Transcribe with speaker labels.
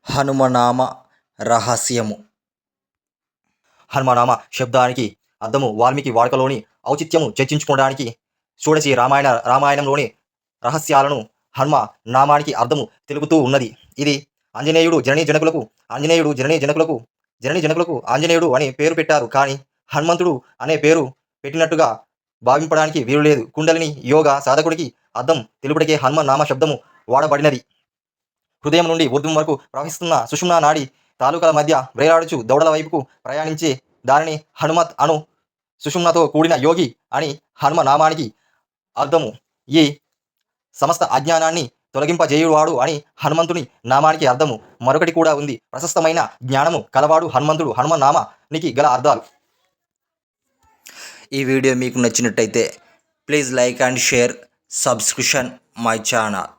Speaker 1: హనుమనామ రహస్యము. హనుమనామ శబ్దానికి అర్థము వాల్మీకి వాడుకలోని ఔచిత్యము చర్చించుకోవడానికి షోడశి రామాయణంలోని రహస్యాలను హనుమ నామానికి అర్థము తెలుపుతూ ఉన్నది. ఇది ఆంజనేయుడు జననీ జనకులకు ఆంజనేయుడు అనే పేరు పెట్టారు. కానీ హనుమంతుడు అనే పేరు పెట్టినట్టుగా భావింపడానికి వీలు లేదు. కుండలిని యోగ సాధకుడికి అర్థం తెలుపుటకే హనుమ నామ శబ్దము వాడబడినది. హృదయం నుండి ఊర్ధ్వం వరకు ప్రవహిస్తున్న సుషుమ్నా నాడి తాలూకాల మధ్య బ్రేలాడుచు దౌడల వైపుకు ప్రయాణించే దానిని హనుమత్ అను. సుషుమ్నతో కూడిన యోగి అని హనుమ నామానికి అర్థము. ఈ సమస్త అజ్ఞానాన్ని తొలగింపజేయువాడు అని హనుమంతుని నామానికి అర్థము. మరొకటి కూడా ఉంది. ప్రశస్తమైన జ్ఞానము కలవాడు హనుమంతుడు. హనుమ నామానికి గల అర్థాలు.
Speaker 2: ఈ వీడియో మీకు నచ్చినట్టయితే please like and share, subscription my channel.